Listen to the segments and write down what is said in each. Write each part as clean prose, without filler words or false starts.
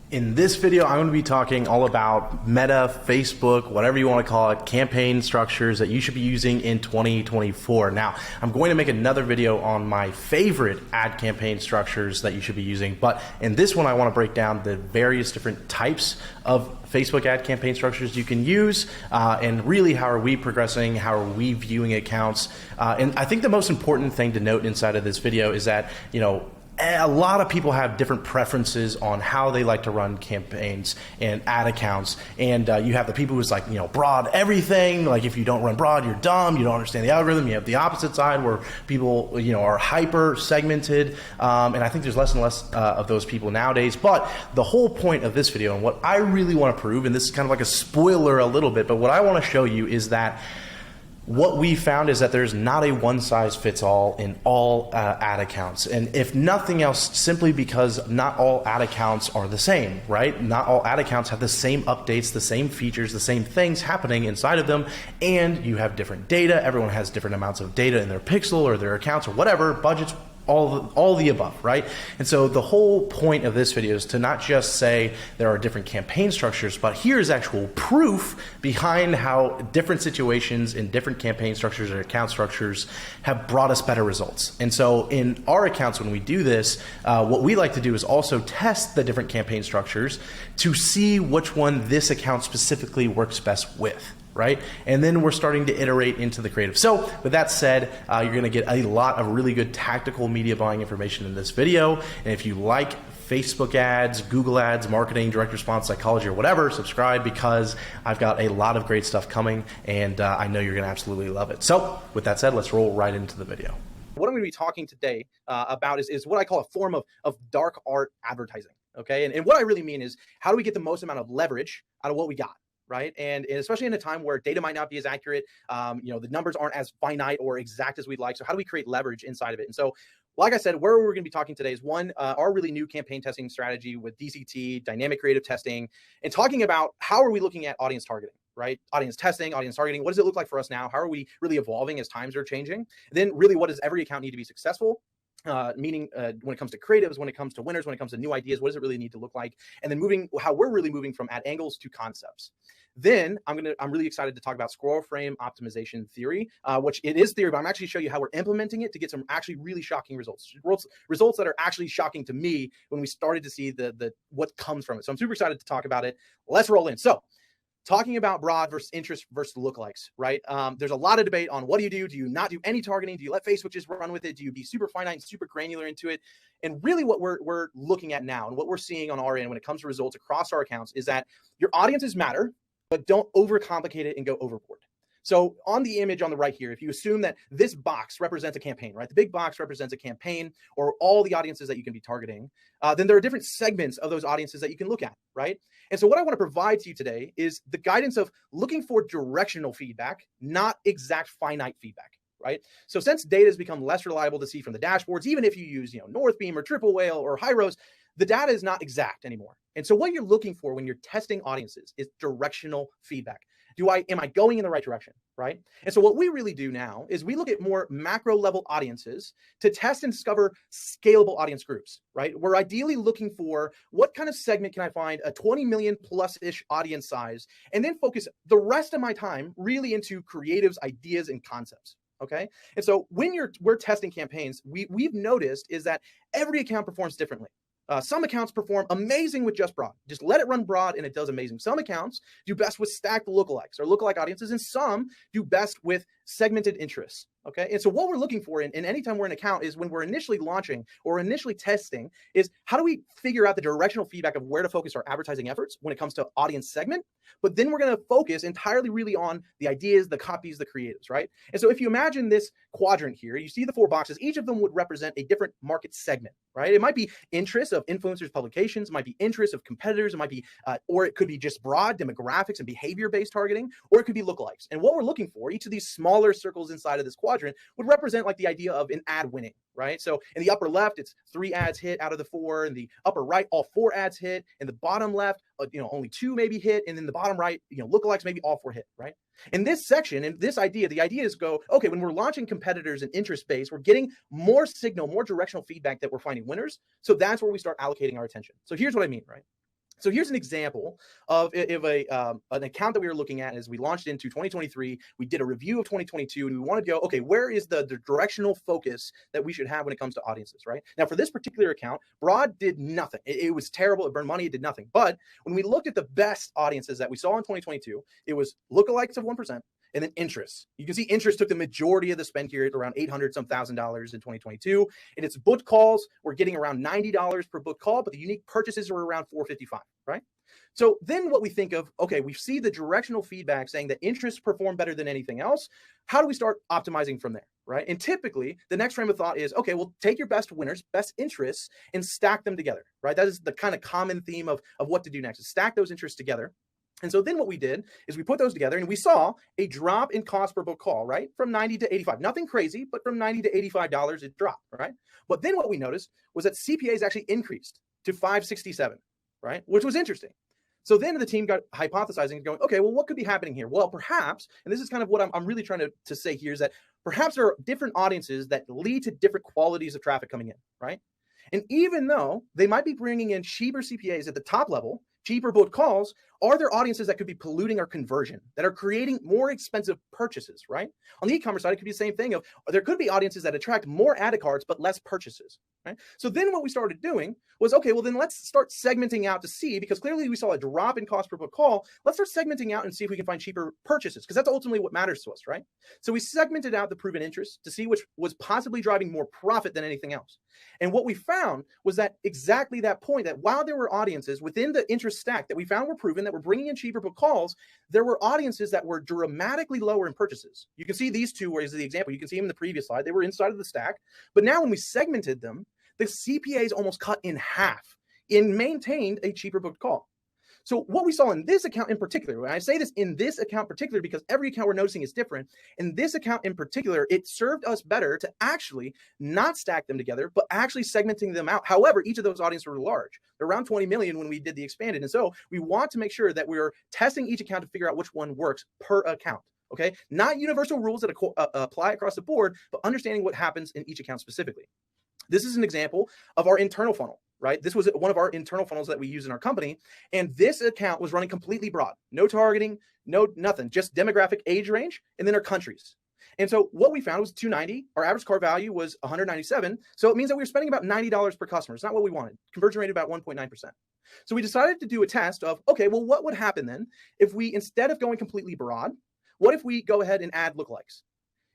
In this video, I'm going to be talking all about Meta, Facebook, whatever you want to call it, campaign structures that you should be using in 2024. Now, I'm going to make another video on my favorite ad campaign structures that you should be using, but in this one, I want to break down the various different types of Facebook ad campaign structures you can use, and really how are we progressing, how are we viewing accounts. And I think the most important thing to note inside of this video is that, a lot of people have different preferences on how they like to run campaigns and ad accounts. And you have the people who's like, broad everything. Like if you don't run broad, you're dumb. You don't understand the algorithm. You have the opposite side where people, are hyper segmented. And I think there's less and less of those people nowadays. But the whole point of this video and what I really want to prove, and this is kind of like a spoiler a little bit, but what I want to show you is that what we found is that there's not a one-size-fits-all in all ad accounts. And if nothing else, simply because not all ad accounts are the same, right? Not all ad accounts have the same updates, the same features, the same things happening inside of them, and you have different data. Everyone has different amounts of data in their pixel or their accounts or whatever, budgets, all the above, right? And so the whole point of this video is to not just say there are different campaign structures, but here's actual proof behind how different situations in different campaign structures or account structures have brought us better results. And so in our accounts, when we do this, what we like to do is also test the different campaign structures to see which one this account specifically works best with. Right? And then we're starting to iterate into the creative. So with that said, you're going to get a lot of really good tactical media buying information in this video. And if you like Facebook ads, Google ads, marketing, direct response, psychology, or whatever, subscribe, because I've got a lot of great stuff coming, and I know you're going to absolutely love it. So with that said, let's roll right into the video. What I'm going to be talking today about is what I call a form of dark art advertising. Okay. And what I really mean is, how do we get the most amount of leverage out of what we got? Right. And especially in a time where data might not be as accurate, the numbers aren't as finite or exact as we'd like. So how do we create leverage inside of it? And so, like I said, where we're going to be talking today is one, our really new campaign testing strategy with DCT, dynamic creative testing, and talking about how are we looking at audience targeting, right? Audience testing, audience targeting. What does it look like for us now? How are we really evolving as times are changing? Then really, what does every account need to be successful? Meaning when it comes to creatives, when it comes to winners, when it comes to new ideas, what does it really need to look like? And then how we're really moving from ad angles to concepts. Then I'm really excited to talk about scroll frame optimization theory, which it is theory, but I'm actually show you how we're implementing it to get some actually really shocking results that are actually shocking to me when we started to see what comes from it. So I'm super excited to talk about it. Let's roll in. So talking about broad versus interest versus lookalikes, right? There's a lot of debate on what do you do? Do you not do any targeting? Do you let Facebook just run with it? Do you be super finite and super granular into it? And really what we're looking at now and what we're seeing on our end when it comes to results across our accounts is that your audiences matter, but don't overcomplicate it and go overboard. So on the image on the right here, if you assume that this box represents a campaign, right? The big box represents a campaign or all the audiences that you can be targeting, then there are different segments of those audiences that you can look at, right? And so what I want to provide to you today is the guidance of looking for directional feedback, not exact finite feedback, right? So since data has become less reliable to see from the dashboards, even if you use Northbeam or Triple Whale or Hyros, the data is not exact anymore. And so what you're looking for when you're testing audiences is directional feedback. Am I going in the right direction, right? And so what we really do now is we look at more macro level audiences to test and discover scalable audience groups, right? We're ideally looking for what kind of segment can I find a 20 million plus-ish audience size, and then focus the rest of my time really into creatives, ideas, and concepts. Okay. And so when we're testing campaigns, we've noticed is that every account performs differently. Some accounts perform amazing with just broad. Just let it run broad and it does amazing. Some accounts do best with stacked lookalikes or lookalike audiences, and some do best with segmented interests. Okay. And so what we're looking for in anytime we're in an account is when we're initially launching or initially testing is how do we figure out the directional feedback of where to focus our advertising efforts when it comes to audience segment, but then we're going to focus entirely really on the ideas, the copies, the creatives, right? And so if you imagine this quadrant here, you see the 4 boxes, each of them would represent a different market segment, right? It might be interests of influencers, publications, it might be interests of competitors, it might be, or it could be just broad demographics and behavior-based targeting, or it could be lookalikes. And what we're looking for, each of these smaller circles inside of this quadrant would represent like the idea of an ad winning, right? So in the upper left, it's 3 ads hit out of the 4. In the upper right, all 4 ads hit. In the bottom left, only 2 maybe hit. And in the bottom right, lookalikes, maybe all 4 hit, right? In this section, and this idea, the idea is okay, when we're launching competitors in interest base, we're getting more signal, more directional feedback that we're finding winners. So that's where we start allocating our attention. So here's what I mean, right? So here's an example of an account that we were looking at as we launched into 2023. We did a review of 2022, and we wanted to go, okay, where is the directional focus that we should have when it comes to audiences, right? Now, for this particular account, broad did nothing. It was terrible. It burned money. It did nothing. But when we looked at the best audiences that we saw in 2022, it was lookalikes of 1%. And then interest. You can see interest took the majority of the spend here at around $800-some thousand in 2022. And its book calls were getting around $90 per book call, but the unique purchases were around $455, right? So then what we think of, okay, we see the directional feedback saying that interests perform better than anything else. How do we start optimizing from there, right? And typically the next frame of thought is, okay, well, take your best winners, best interests, and stack them together, right? That is the kind of common theme of what to do next, is stack those interests together. And so then what we did is we put those together and we saw a drop in cost per book call, right? From 90 to 85, nothing crazy, but from 90 to $85, it dropped, right? But then what we noticed was that CPAs actually increased to 567, right? Which was interesting. So then the team got hypothesizing, going, okay, well, what could be happening here? Well, perhaps, and this is kind of what I'm really trying to say here, is that perhaps there are different audiences that lead to different qualities of traffic coming in, right? And even though they might be bringing in cheaper CPAs at the top level, cheaper book calls, are there audiences that could be polluting our conversion, that are creating more expensive purchases, right? On the e-commerce side, it could be the same thing of, there could be audiences that attract more added cards, but less purchases, right? So then what we started doing was, okay, well then let's start segmenting out to see, because clearly we saw a drop in cost per book call. Let's start segmenting out and see if we can find cheaper purchases, because that's ultimately what matters to us, right? So we segmented out the proven interest to see which was possibly driving more profit than anything else. And what we found was that exactly that point, that while there were audiences within the interest stack that we found were proven, that were bringing in cheaper book calls, there were audiences that were dramatically lower in purchases. You can see these two, where is the example, you can see them in the previous slide, they were inside of the stack, but now when we segmented them, the CPAs almost cut in half and maintained a cheaper book call. So what we saw in this account in particular, when I say this in this account in particular, because every account we're noticing is different, in this account in particular, it served us better to actually not stack them together, but actually segmenting them out. However, each of those audiences were large. They're around 20 million when we did the expanded. And so we want to make sure that we're testing each account to figure out which one works per account. Okay, not universal rules that apply across the board, but understanding what happens in each account specifically. This is an example of our internal funnel, right? This was one of our internal funnels that we use in our company. And this account was running completely broad, no targeting, no nothing, just demographic, age range, and then our countries. And so what we found was 290. Our average cart value was 197. So it means that we were spending about $90 per customer. It's not what we wanted. Conversion rate about 1.9%. So we decided to do a test of, okay, well, what would happen then if we, instead of going completely broad, what if we go ahead and add lookalikes?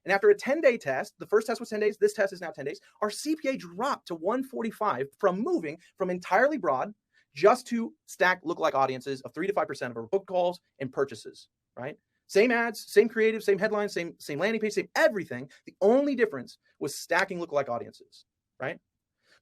And after a 10-day test, the first test was 10 days, this test is now 10 days, our CPA dropped to 145 from moving from entirely broad just to stack lookalike audiences of 3 to 5% of our book calls and purchases, right? Same ads, same creative, same headlines, same landing page, same everything. The only difference was stacking lookalike audiences, right?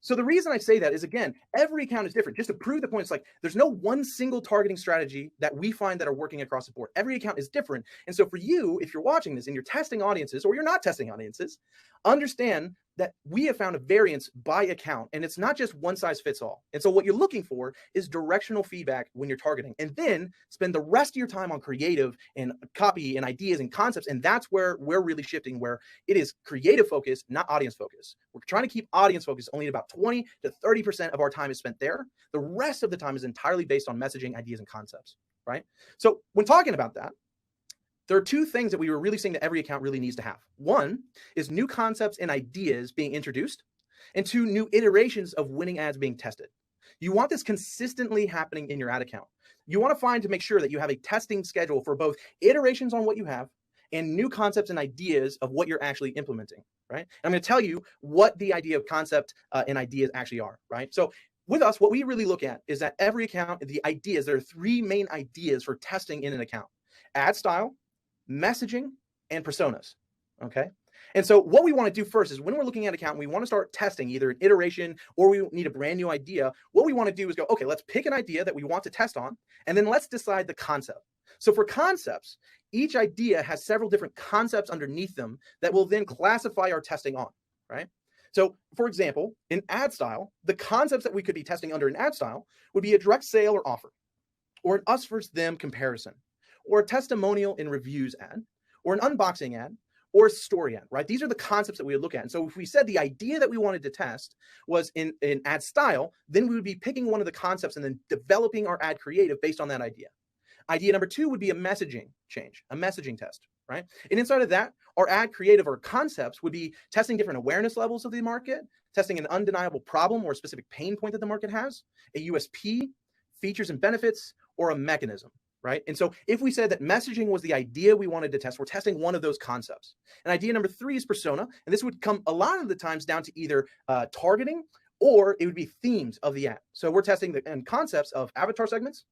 So the reason I say that is, again, every account is different. Just to prove the point, it's like there's no one single targeting strategy that we find that are working across the board. Every account is different. And so for you, if you're watching this and you're testing audiences or you're not testing audiences, understand that we have found a variance by account, and it's not just one size fits all. And so what you're looking for is directional feedback when you're targeting, and then spend the rest of your time on creative and copy and ideas and concepts. And that's where we're really shifting, where it is creative focus, not audience focus. We're trying to keep audience focus. Only about 20 to 30% of our time is spent there. The rest of the time is entirely based on messaging, ideas, and concepts, right? So when talking about that, there are two things that we were really saying that every account really needs to have. One is new concepts and ideas being introduced, and two, new iterations of winning ads being tested. You want this consistently happening in your ad account. You want to find to make sure that you have a testing schedule for both iterations on what you have and new concepts and ideas of what you're actually implementing, right? And I'm going to tell you what the idea of concept and ideas actually are, right? So with us, what we really look at is that every account, the ideas, there are three main ideas for testing in an account: ad style, messaging, and personas, okay? And so what we want to do first is when we're looking at an account, we want to start testing either an iteration or we need a brand new idea. What we want to do is go, okay, let's pick an idea that we want to test on, and then let's decide the concept. So for concepts, each idea has several different concepts underneath them that will then classify our testing on, right? So for example, in ad style, the concepts that we could be testing under an ad style would be a direct sale or offer, or an us versus them comparison, or a testimonial and reviews ad, or an unboxing ad, or a story ad, right? These are the concepts that we would look at. And so if we said the idea that we wanted to test was in ad style, then we would be picking one of the concepts and then developing our ad creative based on that idea. Idea number two would be a messaging change, a messaging test, right? And inside of that, our ad creative or concepts would be testing different awareness levels of the market, testing an undeniable problem or a specific pain point that the market has, a USP, features and benefits, or a mechanism, right? And so if we said that messaging was the idea we wanted to test, we're testing one of those concepts. And idea number three is persona. And this would come a lot of the times down to either targeting or it would be themes of the ad. So we're testing the concepts of avatar segments,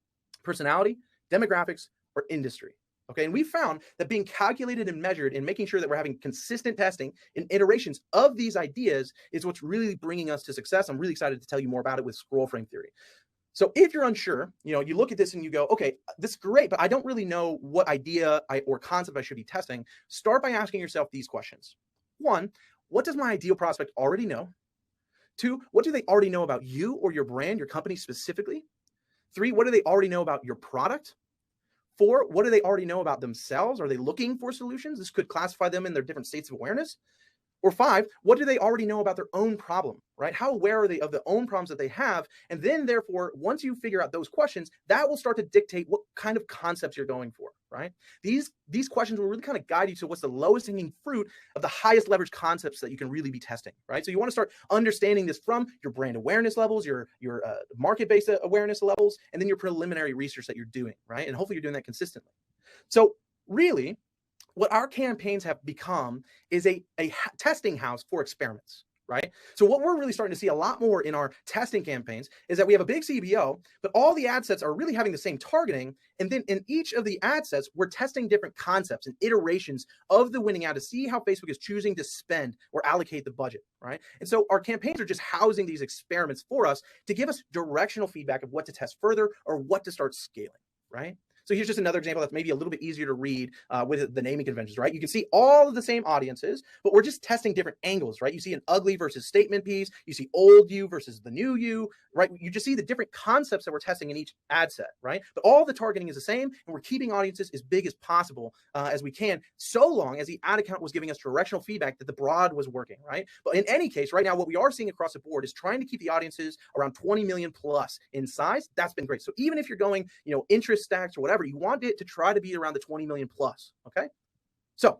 personality, demographics, or industry. Okay, and we found that being calculated and measured and making sure that we're having consistent testing and iterations of these ideas is what's really bringing us to success. I'm really excited to tell you more about it with scroll frame theory. So if you're unsure, you look at this and you go, okay, this is great, but I don't really know what idea or concept I should be testing. Start by asking yourself these questions. One, what does my ideal prospect already know? Two, what do they already know about you or your brand, your company specifically? Three, what do they already know about your product? Four, what do they already know about themselves? Are they looking for solutions? This could classify them in their different states of awareness. Or five, what do they already know about their own problem, right? How aware are they of the own problems that they have? And then therefore, once you figure out those questions, that will start to dictate what kind of concepts you're going for, right? These questions will really kind of guide you to what's the lowest hanging fruit of the highest leverage concepts that you can really be testing, right? So you want to start understanding this from your brand awareness levels, your market-based awareness levels, and then your preliminary research that you're doing, right? And hopefully you're doing that consistently. So really, what our campaigns have become is a testing house for experiments, right? So what we're really starting to see a lot more in our testing campaigns is that we have a big CBO, but all the ad sets are really having the same targeting. And then in each of the ad sets, we're testing different concepts and iterations of the winning ad to see how Facebook is choosing to spend or allocate the budget, right? And so our campaigns are just housing these experiments for us to give us directional feedback of what to test further or what to start scaling, right? So here's just another example that's maybe a little bit easier to read with the naming conventions, right? You can see all of the same audiences, but we're just testing different angles, right? You see an ugly versus statement piece. You see old you versus the new you, right? You just see the different concepts that we're testing in each ad set, right? But all the targeting is the same, and we're keeping audiences as big as possible as we can, so long as the ad account was giving us directional feedback that the broad was working, right? But in any case, right now, what we are seeing across the board is trying to keep the audiences around 20 million plus in size. That's been great. So even if you're going, interest stacks or whatever, you want it to try to be around the 20 million plus, okay? So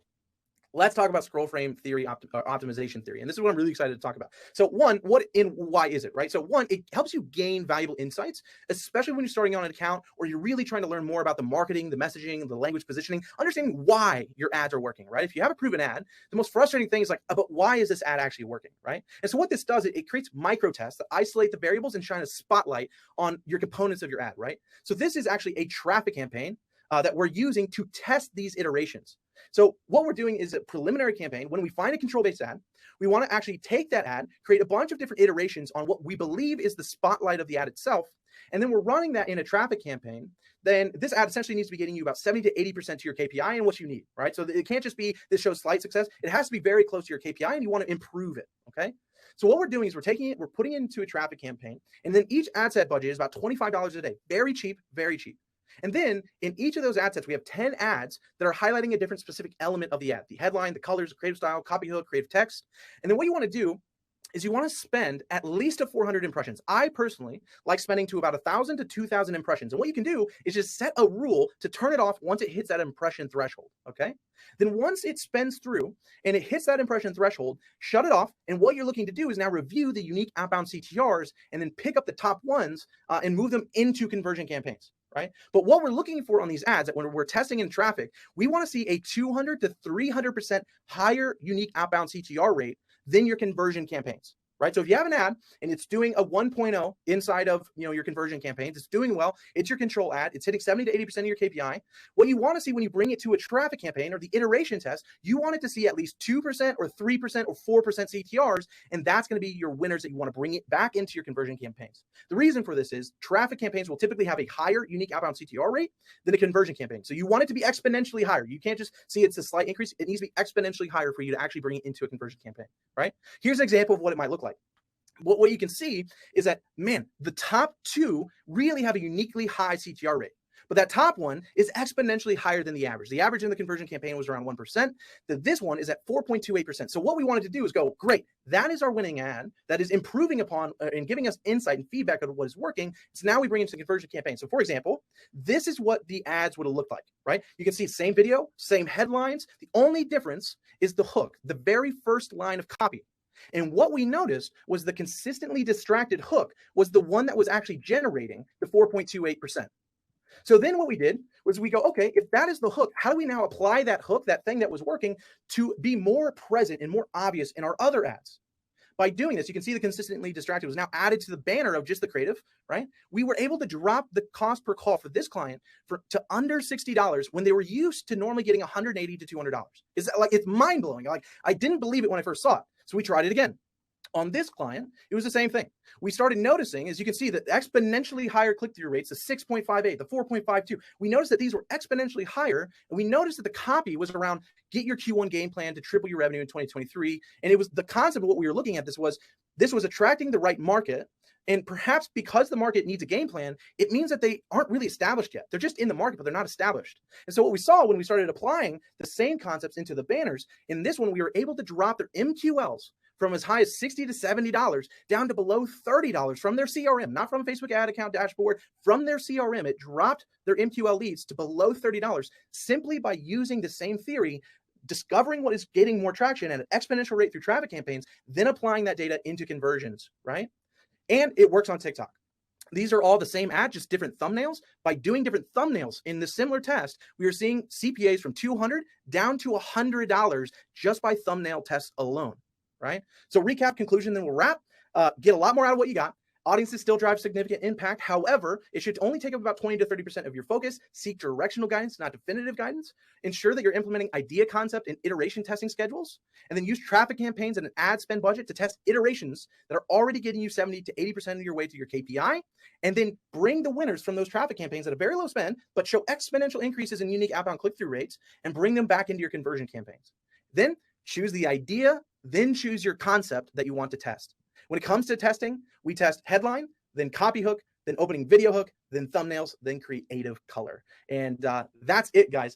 let's talk about scroll frame theory, optimization theory. And this is what I'm really excited to talk about. So one, why is it, right? So one, it helps you gain valuable insights, especially when you're starting on an account or you're really trying to learn more about the marketing, the messaging, the language positioning, understanding why your ads are working, right? If you have a proven ad, the most frustrating thing is like, but why is this ad actually working, right? And so what this does, it creates micro tests that isolate the variables and shine a spotlight on your components of your ad, right? So this is actually a traffic campaign that we're using to test these iterations. So what we're doing is a preliminary campaign. When we find a control-based ad, we want to actually take that ad, create a bunch of different iterations on what we believe is the spotlight of the ad itself, and then we're running that in a traffic campaign. Then this ad essentially needs to be getting you about 70 to 80% to your KPI and what you need, right? So it can't just be this shows slight success. It has to be very close to your KPI, and you want to improve it, okay? So what we're doing is we're taking it, we're putting it into a traffic campaign, and then each ad set budget is about $25 a day. Very cheap, very cheap. And then in each of those ad sets, we have 10 ads that are highlighting a different specific element of the ad, the headline, the colors, the creative style, copy hook, creative text. And then what you want to do is you want to spend at least 400 impressions. I personally like spending to about 1,000 to 2,000 impressions. And what you can do is just set a rule to turn it off once it hits that impression threshold, okay? Then once it spends through and it hits that impression threshold, shut it off. And what you're looking to do is now review the unique outbound CTRs and then pick up the top ones and move them into conversion campaigns. Right? But what we're looking for on these ads that when we're testing in traffic, we want to see a 200 to 300% higher unique outbound CTR rate than your conversion campaigns. Right? So if you have an ad and it's doing a 1.0 inside of your conversion campaigns, it's doing well, it's your control ad, it's hitting 70 to 80% of your KPI. What you want to see when you bring it to a traffic campaign or the iteration test, you want it to see at least 2% or 3% or 4% CTRs, and that's going to be your winners that you want to bring it back into your conversion campaigns. The reason for this is traffic campaigns will typically have a higher unique outbound CTR rate than a conversion campaign. So you want it to be exponentially higher. You can't just see it's a slight increase. It needs to be exponentially higher for you to actually bring it into a conversion campaign, right? Here's an example of what it might look like. What you can see is that, man, the top two really have a uniquely high CTR rate. But that top one is exponentially higher than the average. The average in the conversion campaign was around 1%. This one is at 4.28%. So what we wanted to do is go, great, that is our winning ad that is improving upon and giving us insight and feedback on what is working. So now we bring it to the conversion campaign. So for example, this is what the ads would have looked like, right? You can see same video, same headlines. The only difference is the hook, the very first line of copy. And what we noticed was the consistently distracted hook was the one that was actually generating the 4.28%. So then what we did was we go, okay, if that is the hook, how do we now apply that hook, that thing that was working, to be more present and more obvious in our other ads? By doing this, you can see the consistently distracted was now added to the banner of just the creative, right? We were able to drop the cost per call for this client to under $60 when they were used to normally getting $180 to $200. It's mind blowing. Like, I didn't believe it when I first saw it. So we tried it again. On this client, it was the same thing. We started noticing, as you can see, that exponentially higher click-through rates, the 6.58, the 4.52. We noticed that these were exponentially higher, and we noticed that the copy was around get your Q1 game plan to triple your revenue in 2023. And it was the concept of what we were looking at. This was attracting the right market. And perhaps because the market needs a game plan, it means that they aren't really established yet. They're just in the market, but they're not established. And so what we saw when we started applying the same concepts into the banners, in this one, we were able to drop their MQLs from as high as $60 to $70 down to below $30 from their CRM, not from a Facebook ad account dashboard, from their CRM. It dropped their MQL leads to below $30 simply by using the same theory, discovering what is getting more traction at an exponential rate through traffic campaigns, then applying that data into conversions, right? And it works on TikTok. These are all the same ad, just different thumbnails. By doing different thumbnails in the similar test, we are seeing CPAs from $200 down to $100 just by thumbnail tests alone. Right? So recap, conclusion, then we'll wrap. Get a lot more out of what you got. Audiences still drive significant impact. However, it should only take up about 20 to 30% of your focus. Seek directional guidance, not definitive guidance. Ensure that you're implementing idea concept and iteration testing schedules. And then use traffic campaigns and an ad spend budget to test iterations that are already getting you 70 to 80% of your way to your KPI. And then bring the winners from those traffic campaigns at a very low spend, but show exponential increases in unique outbound click-through rates, and bring them back into your conversion campaigns. Then choose the idea, then choose your concept that you want to test. When it comes to testing, we test headline, then copy hook, then opening video hook, then thumbnails, then creative color. And that's it, guys.